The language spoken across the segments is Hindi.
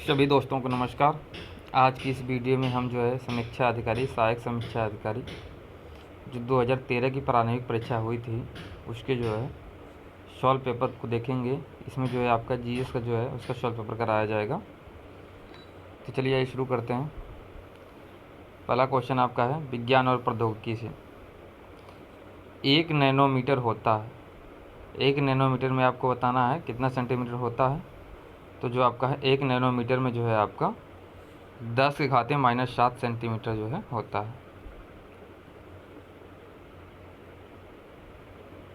सभी दोस्तों को नमस्कार। आज की इस वीडियो में हम जो है समीक्षा अधिकारी, सहायक समीक्षा अधिकारी जो 2013 की प्रारंभिक परीक्षा हुई थी उसके जो है सॉल्व पेपर को देखेंगे। इसमें जो है आपका जीएस का जो है उसका सॉल्व पेपर कराया जाएगा। तो चलिए आइए शुरू करते हैं। पहला क्वेश्चन आपका है विज्ञान और प्रौद्योगिकी से। 1 नैनोमीटर होता है। 1 नैनोमीटर में आपको बताना है कितना सेंटीमीटर होता है। तो जो आपका है 1 नैनोमीटर में जो है आपका 10⁻⁻7 सेंटीमीटर जो है होता है।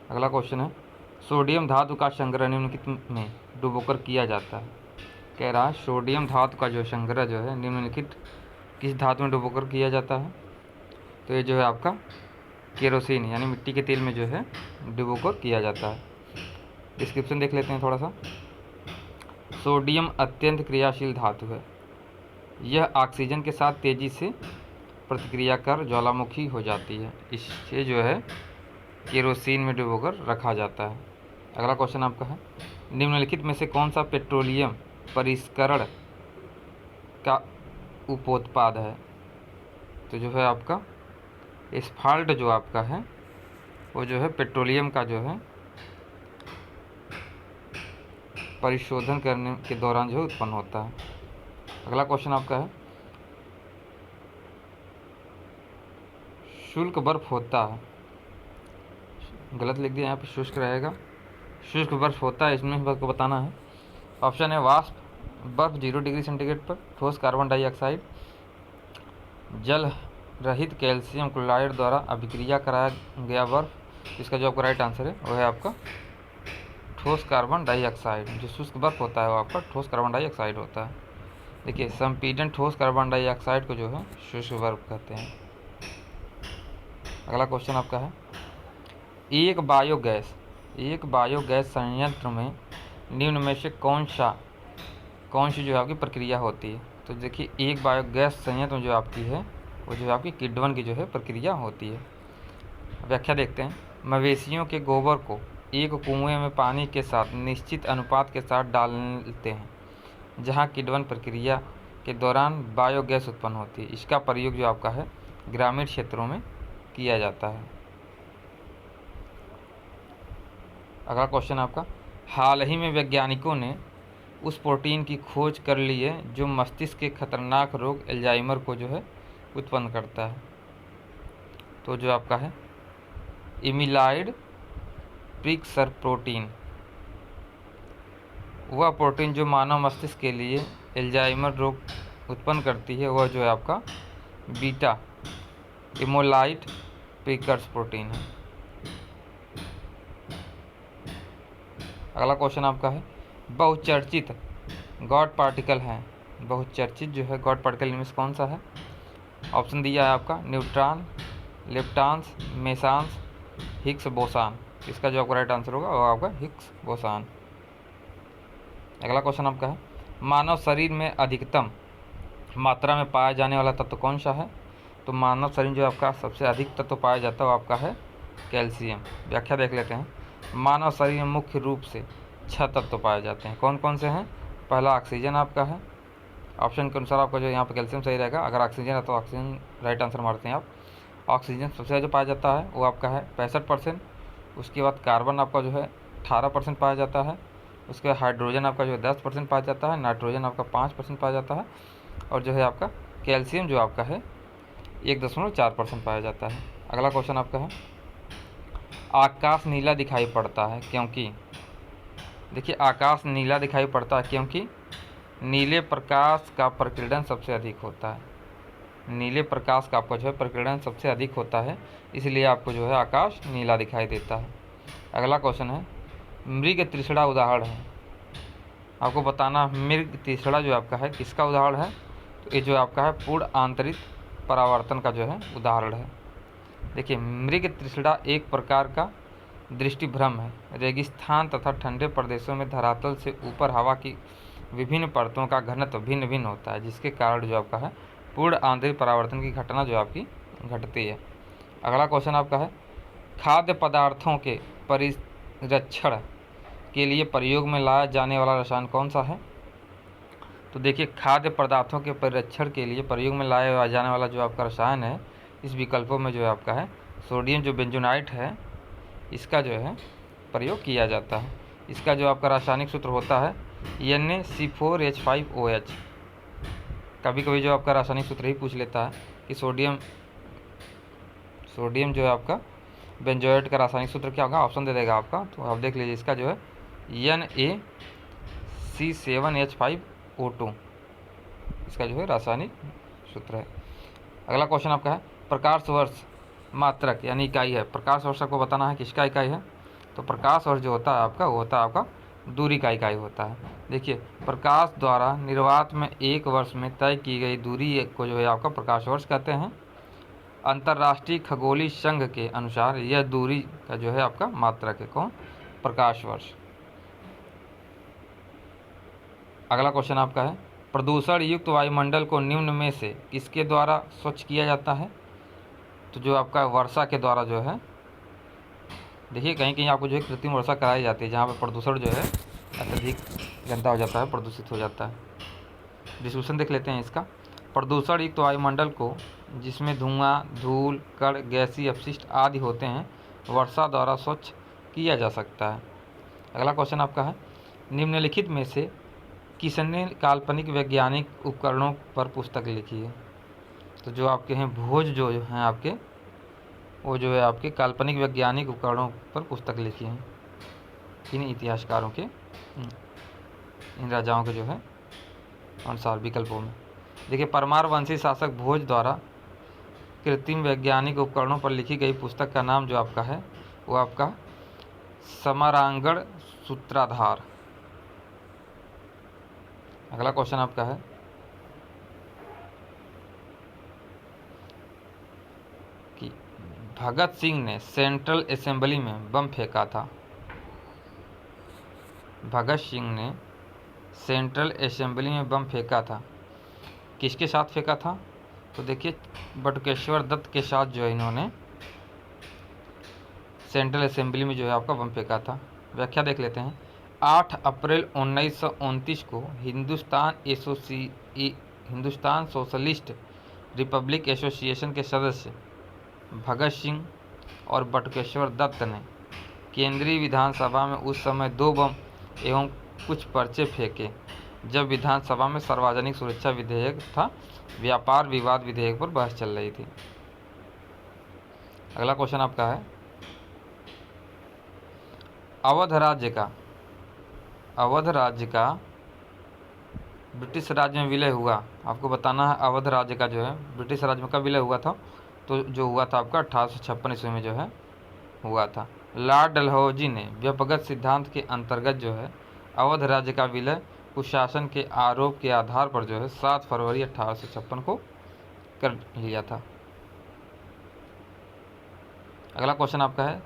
अगला क्वेश्चन है सोडियम धातु का संग्रह निम्नलिखित में डुबोकर किया जाता है। कह रहा है सोडियम धातु का जो संग्रह जो है निम्नलिखित किस धातु में डुबोकर किया जाता है। तो ये जो है आपका केरोसिन यानी मिट्टी के तेल में जो है डुबोकर किया जाता है। डिस्क्रिप्शन देख लेते हैं थोड़ा सा। सोडियम अत्यंत क्रियाशील धातु है। यह ऑक्सीजन के साथ तेज़ी से प्रतिक्रिया कर ज्वालामुखी हो जाती है। इससे जो है केरोसिन में डुबोकर रखा जाता है। अगला क्वेश्चन आपका है निम्नलिखित में से कौन सा पेट्रोलियम परिष्करण का उपोत्पाद है। तो जो है आपका एस्फाल्ट जो आपका है वो जो है पेट्रोलियम का जो है परिशोधन करने के दौरान जो है उत्पन्न होता है। अगला क्वेश्चन आपका है शुष्क बर्फ होता है। गलत लिख दिया, यहाँ पे शुष्क रहेगा। शुष्क बर्फ होता है, इसमें बर्फ को बताना है। ऑप्शन है वाष्प बर्फ 0 डिग्री सेंटीग्रेड पर, ठोस कार्बन डाइऑक्साइड, जल रहित कैल्शियम क्लोराइड द्वारा अभिक्रिया कराया गया बर्फ। इसका जो आपका राइट आंसर है वो है आपका ठोस कार्बन डाइऑक्साइड। जो शुष्क बर्फ होता है वो आपका ठोस कार्बन डाइऑक्साइड होता है। देखिए संपीड़न ठोस कार्बन डाइऑक्साइड को जो है शुष्क बर्फ कहते हैं। अगला क्वेश्चन आपका है एक बायोगैस संयंत्र में निम्न में से कौन सी जो आपकी प्रक्रिया होती है। तो देखिए एक बायोगैस संयंत्र में जो आपकी है वो जो आपकी किण्वन की जो है प्रक्रिया होती है। व्याख्या देखते हैं। मवेशियों के गोबर को एक कुएं में पानी के साथ निश्चित अनुपात के साथ डालते हैं जहां किण्वन प्रक्रिया के दौरान बायोगैस उत्पन्न होती है। इसका प्रयोग जो आपका है ग्रामीण क्षेत्रों में किया जाता है। अगला क्वेश्चन आपका हाल ही में वैज्ञानिकों ने उस प्रोटीन की खोज कर ली है जो मस्तिष्क के खतरनाक रोग अल्जाइमर को जो है उत्पन्न करता है। तो जो आपका है इमिलाइड प्रिक्सर प्रोटीन, वह प्रोटीन जो मानव मस्तिष्क के लिए अल्जाइमर रोग उत्पन्न करती है वह जो है आपका बीटा इमोलाइट प्रिकर्स प्रोटीन है। अगला क्वेश्चन आपका है बहुचर्चित गॉड पार्टिकल है। बहुचर्चित जो है गॉड पार्टिकल इनमें से कौन सा है। ऑप्शन दिया है आपका न्यूट्रॉन, लेप्टॉन्स, मेसॉन्स, हिग्स बोसान। इसका जो आपका राइट आंसर होगा वो आपका हिग्स बोसान। अगला क्वेश्चन आपका है मानव शरीर में अधिकतम मात्रा में पाया जाने वाला तत्व कौन सा है। तो मानव शरीर जो आपका सबसे अधिक तत्व पाया जाता है वो आपका है कैल्शियम। व्याख्या देख लेते हैं। मानव शरीर में मुख्य रूप से 6 तत्व पाए जाते हैं। कौन कौन से हैं। पहला ऑक्सीजन आपका है। ऑप्शन के अनुसार आपका जो यहाँ पर कैल्शियम सही रहेगा। अगर ऑक्सीजन है तो ऑक्सीजन राइट आंसर मारते हैं आप। ऑक्सीजन सबसे ज़्यादा जो पाया जाता है वो आपका है 65%। उसके बाद कार्बन आपका जो है 18% पाया जाता है। उसके बाद हाइड्रोजन आपका जो है 10% पाया जाता है। नाइट्रोजन आपका 5% पाया जाता है। और जो है आपका कैल्शियम जो आपका है 1.4% पाया जाता है। अगला क्वेश्चन आपका है आकाश नीला दिखाई पड़ता है क्योंकि। देखिए आकाश नीला दिखाई पड़ता है क्योंकि नीले प्रकाश का प्रकीर्णन सबसे अधिक होता है। नीले प्रकाश का आपका जो है प्रकीर्णन सबसे अधिक होता है, इसलिए आपको जो है आकाश नीला दिखाई देता है। अगला क्वेश्चन है मृग तृष्णा उदाहरण है। आपको बताना मृग तृष्णा जो आपका है किसका उदाहरण है। तो ये जो आपका है पूर्ण आंतरिक परावर्तन का जो है उदाहरण है। देखिए मृग तृष्णा एक प्रकार का दृष्टिभ्रम है। रेगिस्तान तथा ठंडे प्रदेशों में धरातल से ऊपर हवा की विभिन्न परतों का घनत्व भिन्न भिन्न होता है जिसके कारण जो आपका है पूर्ण आंतरिक परावर्तन की घटना जो आपकी घटती है। अगला क्वेश्चन आपका है खाद्य पदार्थों के परिरक्षण के लिए प्रयोग में लाया जाने वाला रसायन कौन सा है। तो देखिए खाद्य पदार्थों के परिरक्षण के लिए प्रयोग में लाया जाने वाला जो आपका रसायन है इस विकल्पों में जो है आपका है सोडियम जो बेंजोनाइट है, इसका जो है प्रयोग किया जाता है। इसका जो आपका रासायनिक सूत्र होता है Na(C4H5OH। कभी कभी जो आपका रासायनिक सूत्र ही पूछ लेता है कि सोडियम जो है आपका बेंजोएट का रासायनिक सूत्र क्या होगा, ऑप्शन दे देगा आपका। तो आप देख लीजिए, इसका जो है Na(C7H5O2) इसका जो है रासायनिक सूत्र है। अगला क्वेश्चन आपका है प्रकाश वर्ष मात्रक यानी इकाई है। प्रकाश वर्ष को बताना है किसका इकाई है, तो प्रकाश वर्ष जो होता है आपका वो होता है आपका दूरी का इकाई होता है। देखिए प्रकाश द्वारा निर्वात में एक वर्ष में तय की गई दूरी को जो है आपका प्रकाश वर्ष कहते हैं। अंतर्राष्ट्रीय खगोलीय संघ के अनुसार यह दूरी का जो है आपका मात्रक है कौन, प्रकाश वर्ष। अगला क्वेश्चन आपका है प्रदूषण युक्त वायुमंडल को निम्न में से किसके द्वारा स्वच्छ किया जाता है, तो जो आपका वर्षा के द्वारा जो है। देखिए कहीं कहीं आपको जो है कृत्रिम वर्षा कराई जाती है जहाँ पर प्रदूषण जो है अत्यधिक गंदा हो जाता है, प्रदूषित हो जाता है। डिस्क्रिप्शन देख लेते हैं इसका। प्रदूषण युक्त वायुमंडल को जिसमें धुआं, धूल, कण, गैसीय अपशिष्ट आदि होते हैं वर्षा द्वारा स्वच्छ किया जा सकता है। अगला क्वेश्चन आपका है निम्नलिखित में से किसने काल्पनिक वैज्ञानिक उपकरणों पर पुस्तक लिखी है, तो जो आपके हैं भोज जो हैं आपके वो जो है आपके काल्पनिक वैज्ञानिक उपकरणों पर पुस्तक लिखी है इन इतिहासकारों के, इन राजाओं के जो है अनुसार विकल्पों में। देखिए परमारवंशी शासक भोज द्वारा कृत्रिम वैज्ञानिक उपकरणों पर लिखी गई पुस्तक का नाम जो आपका है वो आपका समरांगण सूत्राधार। अगला क्वेश्चन आपका है कि भगत सिंह ने सेंट्रल असेंबली में बम फेंका था। भगत सिंह ने सेंट्रल असेंबली में बम फेंका था, किसके साथ फेंका था, तो देखिए बटुकेश्वर दत्त के साथ जो है इन्होंने सेंट्रल असेंबली में जो है आपका बम फेंका था। व्याख्या देख लेते हैं। 8 अप्रैल 1929 को हिंदुस्तान सोशलिस्ट रिपब्लिक एसोसिएशन के सदस्य भगत सिंह और बटुकेश्वर दत्त ने केंद्रीय विधानसभा में उस समय 2 बम एवं कुछ पर्चे फेंके जब विधानसभा में सार्वजनिक सुरक्षा विधेयक तथा व्यापार विवाद विधेयक पर बहस चल रही थी। अगला क्वेश्चन आपका है अवध राज्य का ब्रिटिश राज्य में विलय हुआ। आपको बताना है अवध राज्य का जो है ब्रिटिश राज्य में कब विलय हुआ था, तो जो हुआ था आपका 1856 ईस्वी में जो है हुआ था। लॉर्ड डलहौजी ने व्यपगत सिद्धांत के अंतर्गत जो है अवध राज्य का विलय कुशासन के आरोप के आधार पर जो है 7 फरवरी 1856 को कर लिया था। अगला क्वेश्चन आपका है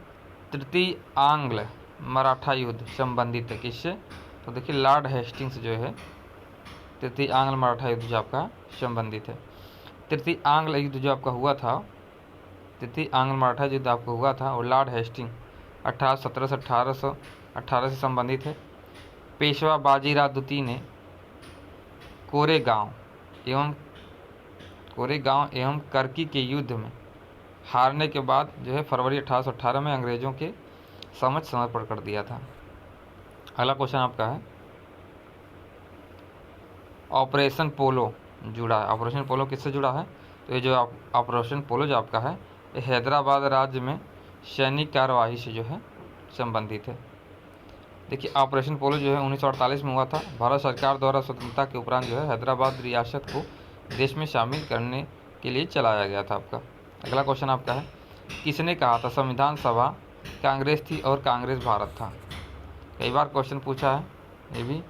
तृतीय आंग्ल मराठा युद्ध संबंधित है किससे, तो देखिए लॉर्ड हेस्टिंग्स जो है तृतीय आंग्ल मराठा युद्ध जो आपका संबंधित है। तृतीय आंग्ल युद्ध जो आपका हुआ था, तृतीय आंग्ल मराठा युद्ध आपका हुआ था और लॉर्ड हेस्टिंग 1817 से 1818 से संबंधित है। पेशवा बाजीराव द्वितीय ने कोरेगांव एवं करकी के युद्ध में हारने के बाद जो है फरवरी 1818 में अंग्रेजों के समक्ष समर्पण कर दिया था। अगला क्वेश्चन आपका है ऑपरेशन पोलो जुड़ा है। ऑपरेशन पोलो किससे जुड़ा है, तो ये जो ऑपरेशन पोलो जो आपका है ये हैदराबाद राज्य में सैनिक कार्यवाही से जो है संबंधित है। देखिए ऑपरेशन पोलो जो है 1948 में हुआ था। भारत सरकार द्वारा स्वतंत्रता के उपरांत जो है हैदराबाद रियासत को देश में शामिल करने के लिए चलाया गया था आपका। अगला क्वेश्चन आपका है किसने कहा था संविधान सभा कांग्रेस थी और कांग्रेस भारत था। कई बार क्वेश्चन पूछा है ये भी,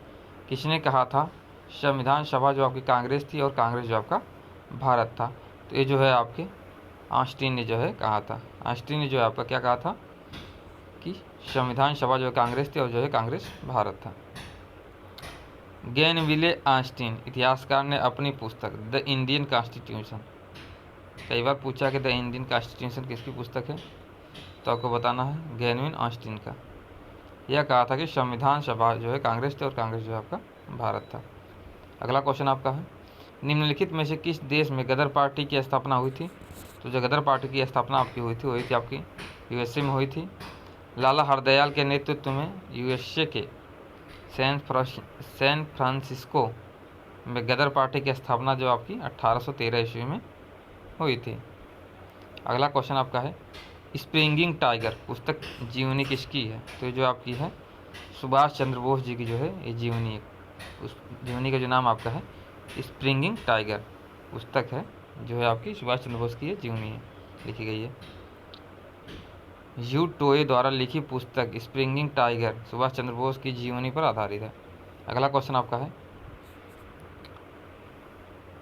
किसने कहा था संविधान सभा जो आपकी कांग्रेस थी और कांग्रेस जो आपका भारत था, तो ये जो है आपके ऑस्टिन ने जो है कहा था। ऑस्टिन ने जो है आपका क्या कहा था कि संविधान सभा जो है कांग्रेस थी और जो है कांग्रेस भारत था। ग्रेनविले ऑस्टिन इतिहासकार ने अपनी पुस्तक द इंडियन कॉन्स्टिट्यूशन, कई बार पूछा कि द इंडियन कॉन्स्टिट्यूशन किसकी पुस्तक है, तो आपको बताना है ग्रेनविले ऑस्टिन का। यह कहा था कि संविधान सभा जो है कांग्रेस थी और कांग्रेस जो है आपका भारत था। अगला क्वेश्चन आपका है, निम्नलिखित में से किस देश में गदर पार्टी की स्थापना हुई थी? तो जो गदर पार्टी की स्थापना आपकी हुई थी आपकी यूएसए में हुई थी। लाला हरदयाल के नेतृत्व में यूएसए के सैन फ्रांसिस्को में गदर पार्टी की स्थापना जो आपकी 1813 ईस्वी में हुई थी। अगला क्वेश्चन आपका है, स्प्रिंगिंग टाइगर पुस्तक जीवनी किसकी है? तो जो आपकी है सुभाष चंद्र बोस जी की जो है ये जीवनी है। उस जीवनी का जो नाम आपका है स्प्रिंगिंग टाइगर पुस्तक है, जो है आपकी सुभाष चंद्र बोस की ये जीवनी है, लिखी गई है। यू टोए द्वारा लिखी पुस्तक स्प्रिंगिंग टाइगर सुभाष चंद्र बोस की जीवनी पर आधारित है। अगला क्वेश्चन आपका है,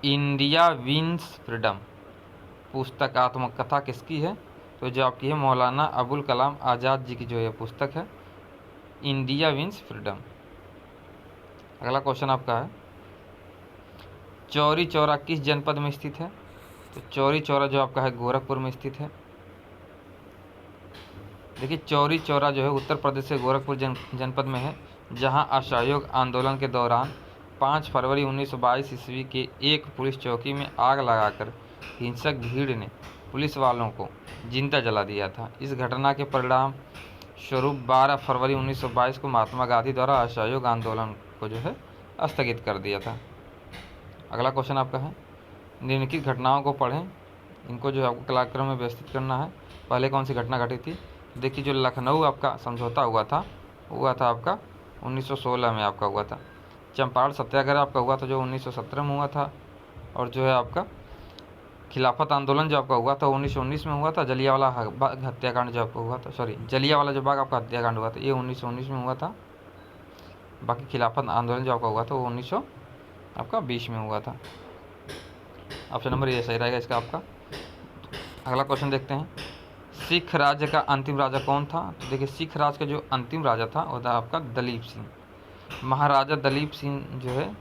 इंडिया विंस फ्रीडम पुस्तक आत्मकथा किसकी है? तो जो आपकी है मौलाना अबुल कलाम आज़ाद जी की जो है पुस्तक है इंडिया विंस फ्रीडम। अगला क्वेश्चन आपका है, चौरी चौरा किस जनपद में स्थित है? तो चौरी चौरा जो आपका है गोरखपुर में स्थित है। देखिए चौरी चौरा जो है उत्तर प्रदेश के गोरखपुर जनपद में है, जहां असहयोग आंदोलन के दौरान 5 फरवरी 1922 ईस्वी के एक पुलिस चौकी में आग लगाकर हिंसक भीड़ ने पुलिस वालों को जिंदा जला दिया था। इस घटना के परिणाम स्वरूप 12 फरवरी 1922 को महात्मा गांधी द्वारा असहयोग आंदोलन को जो है स्थगित कर दिया था। अगला क्वेश्चन आपका है, निम्नलिखित घटनाओं को पढ़ें, इनको जो है आपको कलाक्रम में व्यवस्थित करना है। पहले कौन सी घटना घटी थी? देखिए जो लखनऊ आपका समझौता हुआ था आपका 1916 में आपका हुआ था। चंपारण सत्याग्रह आपका हुआ था जो 1917 में हुआ था। और जो है आपका खिलाफत आंदोलन जो आपका हुआ था 1919 में हुआ था। जलियांवाला बाग हत्याकांड जो आपका हुआ था, जलियांवाला जो बाग आपका हत्याकांड हुआ था ये 1919 में हुआ था। बाकी खिलाफत आंदोलन जो आपका हुआ था वो 1920 में हुआ था। ऑप्शन नंबर ये सही रहेगा इसका आपका। अगला क्वेश्चन देखते हैं, सिख राज्य का अंतिम राजा कौन था? तो देखिए सिख राज्य का जो अंतिम राजा था वो था आपका दलीप सिंह। महाराजा दलीप सिंह जो है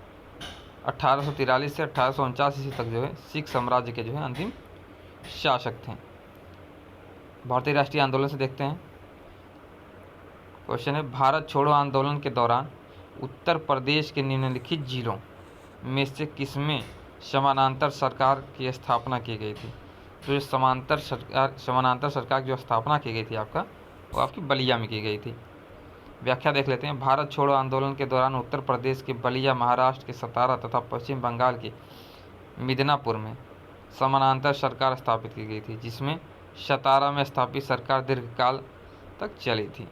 1843 से 1849 ईस्वी तक जो है सिख साम्राज्य के जो है अंतिम शासक थे। भारतीय राष्ट्रीय आंदोलन से देखते हैं, क्वेश्चन है, भारत छोड़ो आंदोलन के दौरान उत्तर प्रदेश के निम्नलिखित जिलों में से किसमें समानांतर सरकार की स्थापना की गई थी? तो ये समानांतर सरकार की जो स्थापना की गई थी आपका वो आपकी बलिया में की गई थी। व्याख्या देख लेते हैं, भारत छोड़ो आंदोलन के दौरान उत्तर प्रदेश के बलिया, महाराष्ट्र के सतारा तथा पश्चिम बंगाल के मिदनापुर में समानांतर सरकार स्थापित की गई थी, जिसमें सतारा में स्थापित सरकार दीर्घकाल तक चली थी।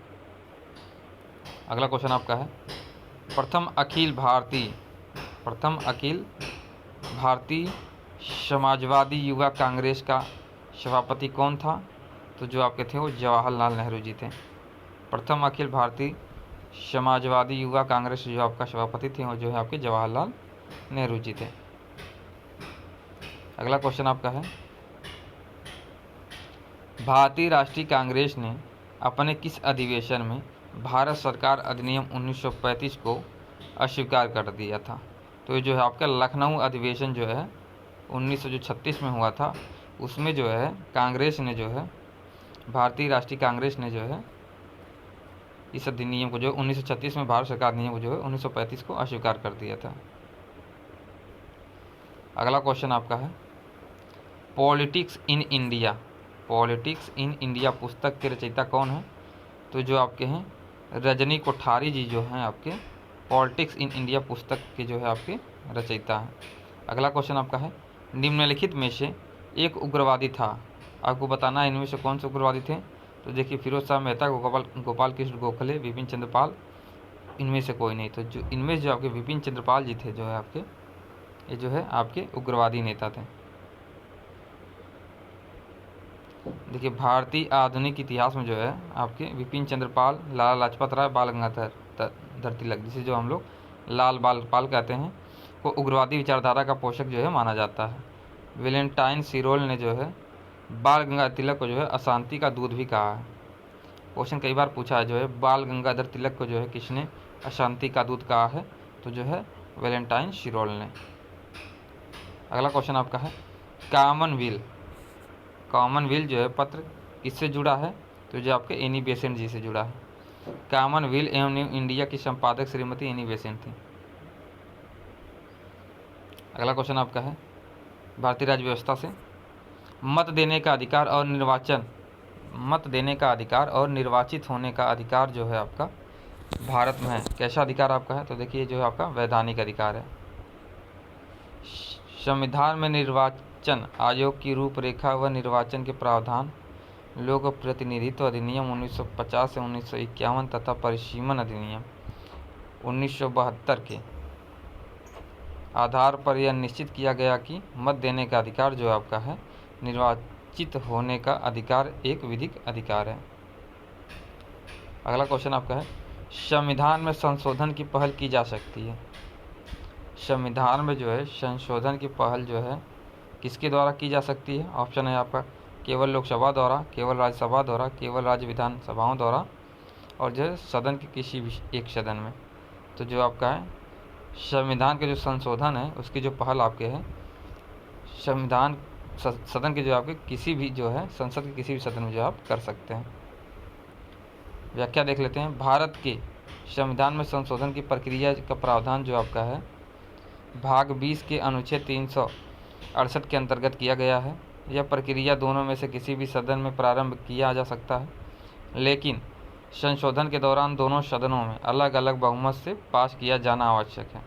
अगला क्वेश्चन आपका है, प्रथम अखिल भारतीय समाजवादी युवा कांग्रेस का सभापति कौन था? तो जो आपके थे वो जवाहरलाल नेहरू जी थे। प्रथम अखिल भारतीय समाजवादी युवा कांग्रेस जो आपका सभापति थे वो जो है आपके जवाहरलाल नेहरू जी थे। अगला क्वेश्चन आपका है, भारतीय राष्ट्रीय कांग्रेस ने अपने किस अधिवेशन में भारत सरकार अधिनियम 1935 को अस्वीकार कर दिया था? तो ये जो है आपका लखनऊ अधिवेशन जो है 1936 में हुआ था, उसमें जो है कांग्रेस ने जो है भारतीय राष्ट्रीय कांग्रेस ने जो है इस अधिनियम को जो 1936 में भारत सरकार अधिनियम को जो है 1935 को अस्वीकार कर दिया था। अगला क्वेश्चन आपका है, पॉलिटिक्स इन इंडिया पुस्तक के रचयिता कौन है? तो जो आपके हैं रजनी कोठारी जी जो हैं आपके पॉलिटिक्स इन इंडिया पुस्तक के जो है आपके रचयिता हैं। अगला क्वेश्चन आपका है, निम्नलिखित में से एक उग्रवादी था, आपको बताना है इनमें से कौन से उग्रवादी थे? तो देखिए फिरोज शाह मेहता, गोपाल कृष्ण गोखले, विपिन चंद्र पाल, इनमें से कोई नहीं। तो जो इनमें जो आपके विपिन चंद्र पाल जी थे जो है आपके ये जो है आपके उग्रवादी नेता थे। देखिए भारतीय आधुनिक इतिहास में जो है आपके विपिन चंद्र पाल, लाला लाजपत राय, बाल गंगाधर तिलक, जिसे जो हम लोग लाल बाल पाल कहते हैं, को उग्रवादी विचारधारा का पोषक जो है माना जाता है। वैलेंटाइन सिरोल ने जो है बाल गंगाधर तिलक को जो है अशांति का दूत भी कहा है। क्वेश्चन कई बार पूछा है जो है बाल गंगाधर तिलक को जो है किसने अशांति का दूत कहा है? तो जो है वैलेंटाइन सिरोल ने। अगला क्वेश्चन आपका है, कॉमनवेल्थ जो है पत्र किससे जुड़ा है? तो जो आपके एनी बेसेंट जी से जुड़ा है। कॉमनवेल्थ एवं न्यू इंडिया की संपादक श्रीमती एनी बेसेंट थी। अगला क्वेश्चन आपका है भारतीय राज्य व्यवस्था से, मत देने का अधिकार और निर्वाचित होने का अधिकार जो है आपका भारत में है। कैसा अधिकार आपका है? तो देखिए जो है आपका वैधानिक अधिकार है। संविधान में निर्वाचन आयोग की रूपरेखा व निर्वाचन के प्रावधान लोक प्रतिनिधित्व अधिनियम 1950 से 1951 तथा परिसीमन अधिनियम 1972 के आधार पर यह निश्चित किया गया कि मत देने का अधिकार जो आपका है निर्वाचित होने का अधिकार एक विधिक अधिकार है। अगला क्वेश्चन आपका है संविधान में संशोधन की पहल की जा सकती है। संविधान में जो है संशोधन की पहल जो है किसके द्वारा की जा सकती है? ऑप्शन है आपका केवल लोकसभा द्वारा, केवल राज्यसभा द्वारा, केवल राज्य विधानसभाओं द्वारा और जो है सदन के किसी भी एक सदन में। तो जो आपका है संविधान के जो संशोधन है उसकी जो पहल आपके है संविधान सदन के जो आपके किसी भी जो है संसद के किसी भी सदन में जो आप कर सकते हैं। व्याख्या देख लेते हैं। भारत के संविधान में संशोधन की प्रक्रिया का प्रावधान जो आपका है भाग 20 के अनुच्छेद 368 के अंतर्गत किया गया है। यह प्रक्रिया दोनों में से किसी भी सदन में प्रारंभ किया जा सकता है, लेकिन संशोधन के दौरान दोनों सदनों में अलग अलग बहुमत से पास किया जाना आवश्यक है।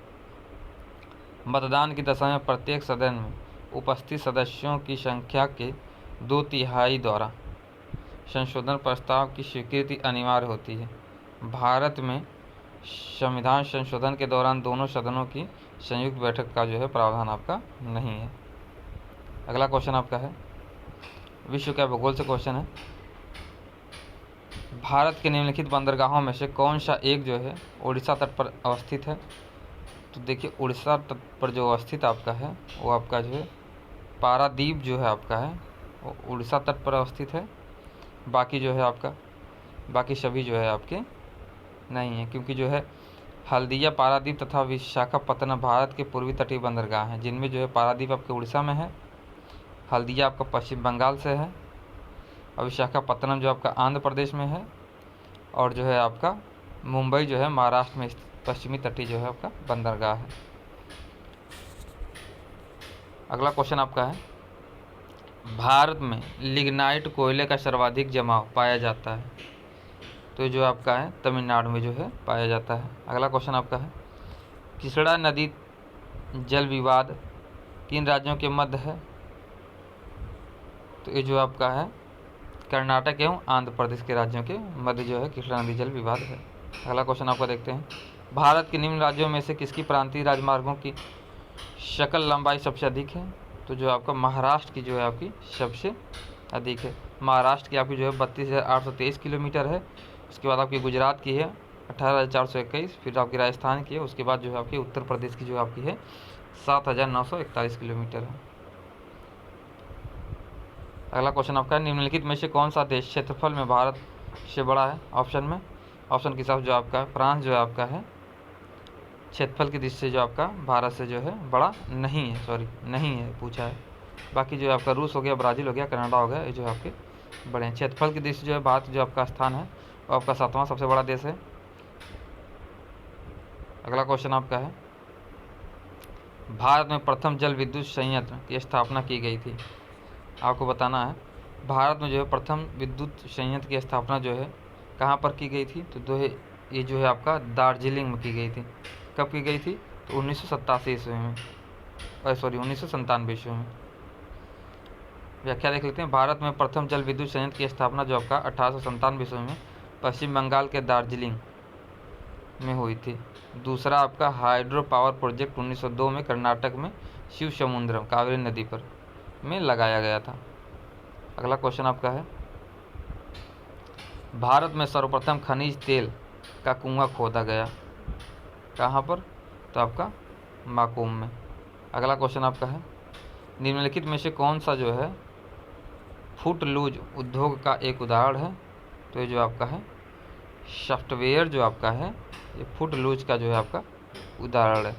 मतदान की दशा में प्रत्येक सदन में उपस्थित सदस्यों की संख्या के 2/3 द्वारा संशोधन प्रस्ताव की स्वीकृति अनिवार्य होती है। भारत में संविधान संशोधन के दौरान दोनों सदनों की संयुक्त बैठक का जो है प्रावधान आपका नहीं है। अगला क्वेश्चन आपका है विश्व का भूगोल से क्वेश्चन है। भारत के निम्नलिखित बंदरगाहों में से कौन सा एक जो है उड़ीसा तट पर अवस्थित है? तो देखिए उड़ीसा तट पर जो अवस्थित आपका है वो आपका जो है पारादीप जो है आपका है वो उड़ीसा तट पर अवस्थित है। बाकी जो है आपका बाकी सभी जो है आपके नहीं है, क्योंकि जो है हल्दिया, पारादीप तथा विशाखापत्तनम भारत के पूर्वी तटीय बंदरगाह हैं, जिनमें जो है पारादीप आपके उड़ीसा में है, हल्दिया आपका पश्चिम बंगाल से है और विशाखापत्तनम जो आपका आंध्र प्रदेश में है और जो है आपका मुंबई जो है महाराष्ट्र में पश्चिमी तटीय जो है आपका बंदरगाह है। अगला क्वेश्चन आपका है भारत में लिग्नाइट कोयले का सर्वाधिक जमाव पाया जाता है। तो जो आपका है तमिलनाडु में जो है पाया जाता है। अगला क्वेश्चन आपका है कृष्णा नदी जल विवाद किन राज्यों के मध्य है? तो ये जो आपका है कर्नाटक एवं आंध्र प्रदेश के राज्यों के मध्य जो है कृष्णा नदी जल विवाद है। अगला क्वेश्चन आपका देखते हैं भारत के निम्न राज्यों में से किसकी प्रांतीय राजमार्गों की सकल लंबाई सबसे अधिक है? तो जो आपका महाराष्ट्र की जो है आपकी सबसे अधिक है। महाराष्ट्र की आपकी जो है 32,823 किलोमीटर है। उसके बाद आपकी गुजरात की है 18,421, फिर आपकी राजस्थान की है, उसके बाद जो है आपकी उत्तर प्रदेश की जो आपकी है 7,941 किलोमीटर है। अगला क्वेश्चन आपका निम्नलिखित में से कौन सा देश क्षेत्रफल में भारत से बड़ा है? ऑप्शन के हिसाब जो आपका फ्रांस जो है आपका है क्षेत्रफल की दृष्टि से जो आपका भारत से जो है बड़ा नहीं है पूछा है। बाकी जो आपका रूस हो गया, ब्राज़ील हो गया, कनाडा हो गया, ये जो आपके बड़े हैं। क्षेत्रफल की दृष्टि जो है भारत जो आपका स्थान है वो आपका 7वां सबसे बड़ा देश है। अगला क्वेश्चन आपका है भारत में प्रथम जल विद्युत संयंत्र की स्थापना की गई थी। आपको बताना है भारत में जो है प्रथम विद्युत संयंत्र की स्थापना जो है कहाँ पर की गई थी? तो ये जो है आपका दार्जिलिंग में की गई थी। कब की गई थी? तो 1987 ईस्वी में 1997 ईस्वी में। व्याख्या देख लेते हैं। भारत में प्रथम जल विद्युत संयंत्र की स्थापना जो आपका 1897 ईस्वी में पश्चिम बंगाल के दार्जिलिंग में हुई थी। दूसरा आपका हाइड्रो पावर प्रोजेक्ट 1902 में कर्नाटक में शिव समुद्रम कावेरी नदी पर में लगाया गया था। अगला क्वेश्चन आपका है भारत में सर्वप्रथम खनिज तेल का कुआं खोदा गया कहाँ पर? तो आपका माकूम में। अगला क्वेश्चन आपका है निम्नलिखित में से कौन सा जो है फुटलूज उद्योग का एक उदाहरण है? तो ये जो आपका है सॉफ्टवेयर जो आपका है ये फुटलूज का जो है आपका उदाहरण है।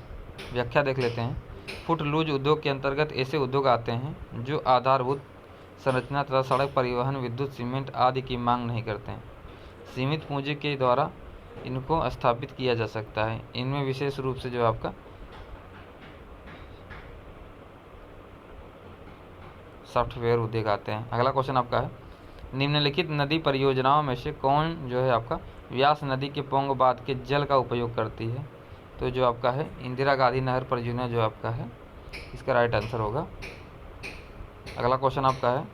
व्याख्या देख लेते हैं। फुटलूज उद्योग के अंतर्गत ऐसे उद्योग आते हैं जो आधारभूत संरचना तथा सड़क परिवहन, विद्युत, सीमेंट आदि की मांग नहीं करते हैं। सीमित पूंजी के द्वारा इनको स्थापित किया जा सकता है। इनमें विशेष रूप से जो आपका सॉफ्टवेयर उद्योग आते हैं। अगला क्वेश्चन आपका है, निम्नलिखित नदी परियोजनाओं में से कौन जो है आपका व्यास नदी के पोंग बांध के जल का उपयोग करती है? तो जो आपका है इंदिरा गांधी नहर परियोजना जो आपका है इसका राइट आंसर होगा। अगला क्वेश्चन आपका है,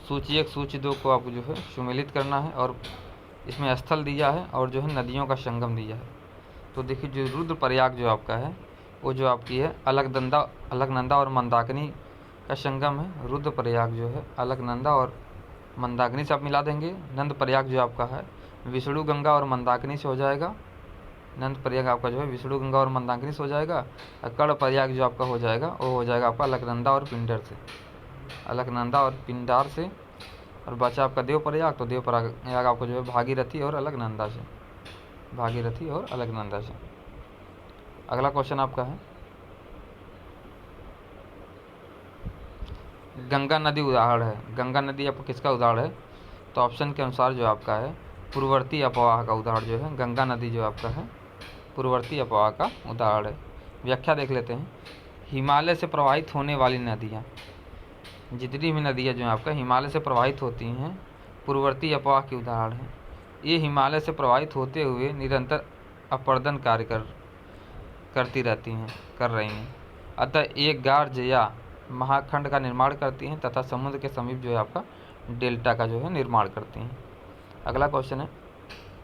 सूची 1 सूची 2 को आपको जो है सुमेलित करना है और इसमें स्थल दिया है और जो है नदियों का संगम दिया है। तो देखिए जो रुद्रप्रयाग जो आपका है वो जो आपकी है अलकनंदा और मंदाकिनी का संगम है। रुद्रप्रयाग जो है अलकनंदा और मंदाकिनी से आप मिला देंगे। नंदप्रयाग जो आपका है विष्णु गंगा और मंदाकिनी से हो जाएगा। नंदप्रयाग आपका जो है विष्णु गंगा और मंदाकिनी से हो जाएगा। और कर्णप्रयाग जो आपका हो जाएगा वो हो जाएगा आपका अलकनंदा और पिंडर से, अलकनंदा और पिंडार से। और बचा आपका देवप्रयाग, तो देवप्रयाग आपको जो है भागीरथी और अलकनंदा से, भागीरथी और अलकनंदा से। अगला क्वेश्चन आपका है, गंगा नदी उदाहरण है। गंगा नदी आपको किसका उदाहरण है? तो ऑप्शन के अनुसार जो आपका है पूर्ववर्ती अपवाह का उदाहरण जो है गंगा नदी जो आपका है पूर्ववर्ती अपवाह का उदाहरण है। व्याख्या देख लेते हैं। हिमालय से प्रवाहित होने वाली नदियाँ, जितनी भी नदियाँ जो है आपका हिमालय से प्रवाहित होती हैं पूर्ववर्ती अपवाह के उदाहरण हैं। ये हिमालय से प्रवाहित होते हुए निरंतर अपर्दन कार्य करती रहती हैं, कर रही हैं। अतः एक गार्ज या महाखंड का निर्माण करती हैं तथा समुद्र के समीप जो है आपका डेल्टा का जो है निर्माण करती हैं। अगला क्वेश्चन है,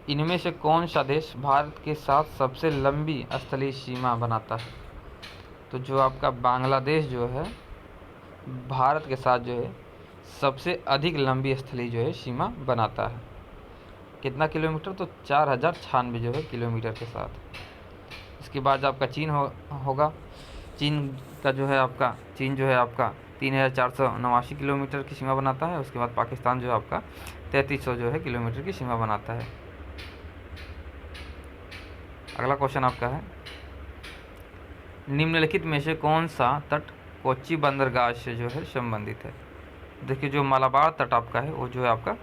इनमें से कौन सा देश भारत के साथ सबसे लंबी स्थलीय सीमा बनाता है? तो जो आपका बांग्लादेश जो है भारत के साथ जो है सबसे अधिक लंबी स्थलीय जो है सीमा बनाता है। कितना किलोमीटर? तो 4096 जो है किलोमीटर के साथ। इसके बाद आपका चीन होगा। चीन जो है आपका 3489 किलोमीटर की सीमा बनाता है। उसके बाद पाकिस्तान जो है आपका 3300 जो है किलोमीटर की सीमा बनाता है। अगला क्वेश्चन आपका है, निम्नलिखित में से कौन सा तट कोच्चि बंदरगाह से जो है संबंधित है? देखिए जो मालाबार तट आपका है वो जो है आपका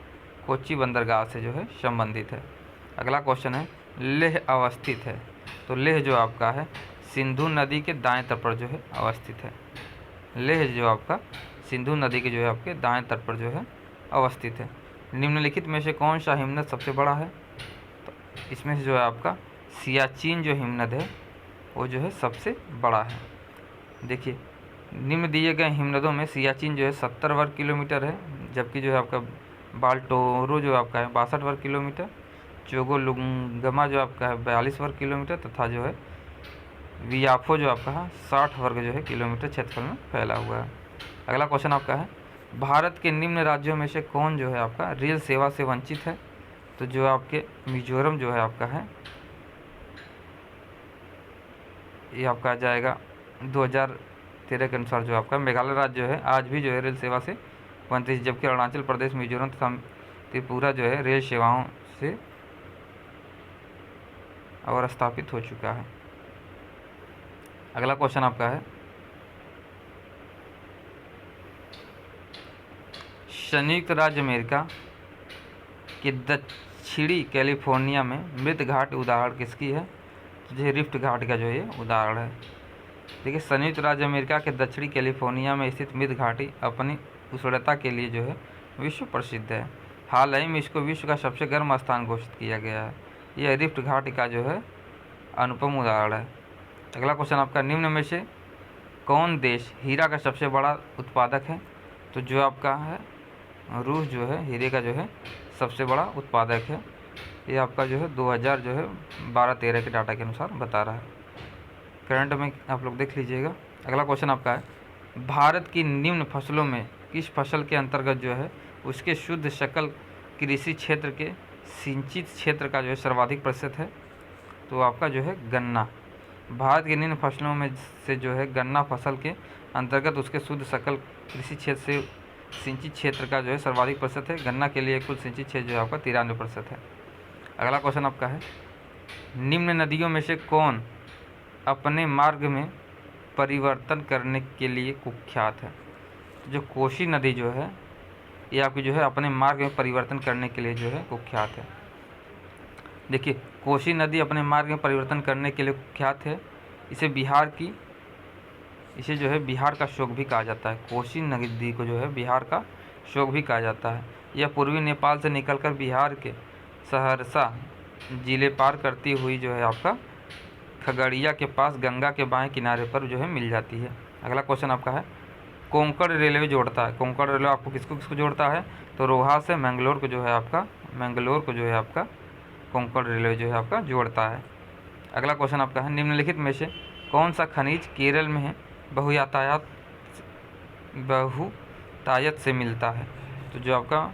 कोच्चि बंदरगाह से जो है संबंधित है। अगला क्वेश्चन है, लेह अवस्थित है। तो लेह जो आपका है सिंधु नदी के दाएं तट पर जो है अवस्थित है। लेह जो आपका सिंधु नदी के जो है आपके दाएं तट पर जो है अवस्थित है। निम्नलिखित में से कौन सा हिमनद सबसे बड़ा है? तो इसमें से जो है आपका सियाचिन जो हिमनद है वो जो है सबसे बड़ा है। देखिए निम्न दिए गए हिमनदों में सियाचिन जो है 70 वर्ग किलोमीटर है, जबकि जो है आपका बाल्टोरो जो आपका है 62 वर्ग किलोमीटर, चोगोलुंगमा जो आपका है 42 वर्ग किलोमीटर तथा जो है वियाफो जो आपका है 60 वर्ग जो है किलोमीटर क्षेत्रफल में फैला हुआ है। अगला क्वेश्चन आपका है, भारत के निम्न राज्यों में से कौन जो है आपका रेल सेवा से वंचित है? तो जो आपके मिजोरम जो है आपका है ये आपका आ जाएगा 2013 के अनुसार जो आपका मेघालय राज्य जो है आज भी जो है रेल सेवा से वंचित, जबकि अरुणाचल प्रदेश, मिजोरम तथा त्रिपुरा जो है रेल सेवाओं से और स्थापित हो चुका है। अगला क्वेश्चन आपका है, संयुक्त राज्य अमेरिका के दक्षिणी कैलिफोर्निया में मृत घाट उदाहरण किसकी है? तो ये रिफ्ट घाट का जो ये उदाहरण है। देखिए संयुक्त राज्य अमेरिका के दक्षिणी कैलिफोर्निया में स्थित मृत घाटी अपनी उष्णता के लिए जो है विश्व प्रसिद्ध है। हाल ही में इसको विश्व का सबसे गर्म स्थान घोषित किया गया है। यह रिफ्ट घाटी का जो है अनुपम उदाहरण है। अगला क्वेश्चन आपका, निम्न में से कौन देश हीरा का सबसे बड़ा उत्पादक है? तो जो आपका है रूस जो है हीरे का जो है सबसे बड़ा उत्पादक है। ये आपका जो है 2000 जो है 12-13 के डाटा के अनुसार बता रहा है। करंट में आप लोग देख लीजिएगा। अगला क्वेश्चन आपका है, भारत की निम्न फसलों में किस फसल के अंतर्गत जो है उसके शुद्ध सकल कृषि क्षेत्र के सिंचित क्षेत्र का जो है सर्वाधिक प्रतिशत है? तो आपका जो है गन्ना। भारत के निम्न फसलों में से जो है गन्ना फसल के अंतर्गत उसके शुद्ध सकल कृषि क्षेत्र से सिंचित क्षेत्र का जो है सर्वाधिक प्रतिशत है। गन्ना के लिए कुल सिंचित क्षेत्र जो है आपका 93% है। अगला क्वेश्चन आपका है, निम्न नदियों में से कौन अपने मार्ग में परिवर्तन करने के लिए कुख्यात है? तो जो कोसी नदी जो है ये आपकी जो है अपने मार्ग में परिवर्तन करने के लिए जो है कुख्यात है। देखिए कोसी नदी अपने मार्ग में परिवर्तन करने के लिए कुख्यात है। इसे इसे जो है बिहार का शोक भी कहा जाता है। कोसी नदी को जो है बिहार का शोक भी कहा जाता है। यह पूर्वी नेपाल से निकलकर बिहार के सहरसा जिले पार करती हुई जो है आपका खगड़िया के पास गंगा के बाएं किनारे पर जो है मिल जाती है। अगला क्वेश्चन आपका है, कोंकण रेलवे जोड़ता है। कोंकण रेलवे आपको किसको किसको जोड़ता है? तो रोहा से मैंगलोर को जो है आपका कोंकण रेलवे जो है आपका जोड़ता है। अगला क्वेश्चन आपका है, निम्नलिखित में से कौन सा खनिज केरल में बहुतायत से मिलता है? तो जो आपका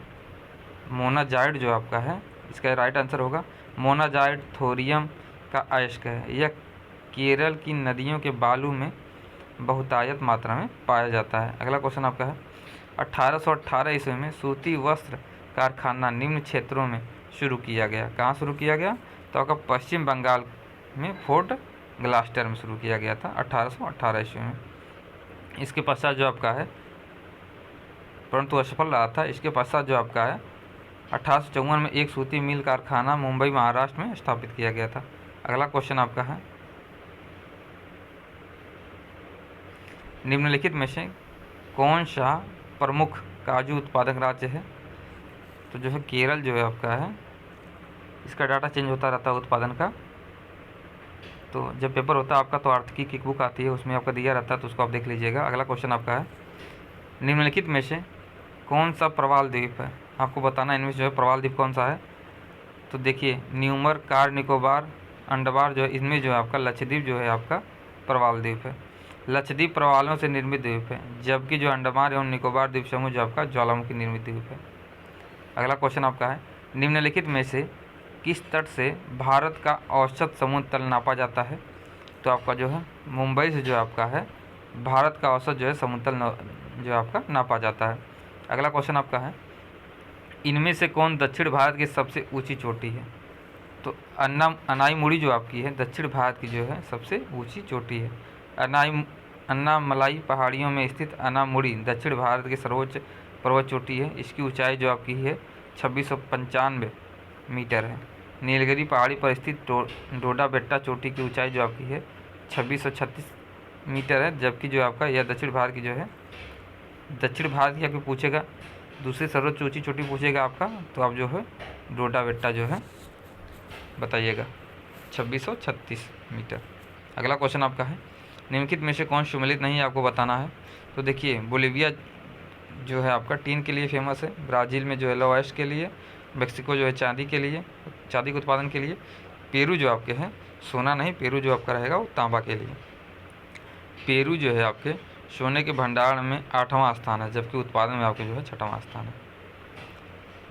मोनाजाइट जो आपका है, इसका राइट आंसर होगा मोनाजाइट थोरियम का अयस्क है। यह केरल की नदियों के बालू में बहुतायत मात्रा में पाया जाता है। अगला क्वेश्चन आपका है, 1818 ईस्वी में सूती वस्त्र कारखाना निम्न क्षेत्रों में शुरू किया गया। कहाँ शुरू किया गया? तो आपका पश्चिम बंगाल में फोर्ट ग्लास्टर में शुरू किया गया था 1818 ईस्वी में। इसके पश्चात जो आपका है, परंतु असफल रहा था। इसके पश्चात जो आपका है 1854 में एक सूती मिल कारखाना मुंबई महाराष्ट्र में स्थापित किया गया था। अगला क्वेश्चन आपका है, निम्नलिखित में से कौन सा प्रमुख काजू उत्पादक राज्य है? तो जो है केरल जो है आपका है, इसका डाटा चेंज होता रहता है उत्पादन का। तो जब पेपर होता है आपका तो आर्थिकी की बुक आती है, उसमें आपका दिया रहता है, तो उसको आप देख लीजिएगा। अगला क्वेश्चन आपका है, निम्नलिखित में से कौन सा प्रवाल द्वीप है? आपको बताना है इनमें जो है प्रवाल द्वीप कौन सा है। तो देखिए न्यूमर, कार निकोबार, अंडमान जो है, इनमें जो है आपका लक्षद्वीप जो है आपका प्रवाल द्वीप है। लक्षद्वीप प्रवालों से निर्मित द्वीप है, जबकि जो अंडमान एवं निकोबार द्वीप समूह जो आपका ज्वालामुखी निर्मित द्वीप है। अगला क्वेश्चन आपका है, निम्नलिखित में से किस तट से भारत का औसत समुद्र तल नापा जाता है? तो आपका जो है मुंबई से जो आपका है भारत का औसत जो है समुद्र तल जो आपका नापा जाता है। अगला क्वेश्चन आपका है, इनमें से कौन दक्षिण भारत की सबसे ऊंची चोटी है? तो अनाईमुड़ी जो आपकी है दक्षिण भारत की जो है सबसे ऊंची चोटी है। अन्नामलाई पहाड़ियों में स्थित अनामुड़ी दक्षिण भारत की सर्वोच्च पर्वत चोटी है। इसकी ऊंचाई जो आपकी है 2695 मीटर है। नीलगिरी पहाड़ी पर स्थित डोडा बेट्टा चोटी की ऊंचाई जो आपकी है 2636 मीटर है, जबकि जो आपका यह दक्षिण भारत की जो है, दक्षिण भारत की आपको पूछेगा दूसरी सर्वोच्च ऊंची चोटी पूछेगा आपका, तो आप जो है डोडा बेट्टा जो है बताइएगा 2636 मीटर। अगला क्वेश्चन आपका है, निम्नलिखित में से कौन सम्मिलित नहीं है? आपको बताना है। तो देखिए बोलिविया जो है आपका टीन के लिए फेमस है, ब्राज़ील में जो है लोएस्ट के लिए, मेक्सिको जो है चांदी के लिए, चांदी के उत्पादन के लिए, पेरू जो आपके हैं सोना नहीं, पेरू जो आपका रहेगा वो तांबा के लिए। पेरू जो है आपके सोने के भंडार में 8वां स्थान है, जबकि उत्पादन में आपके जो है 6वां स्थान है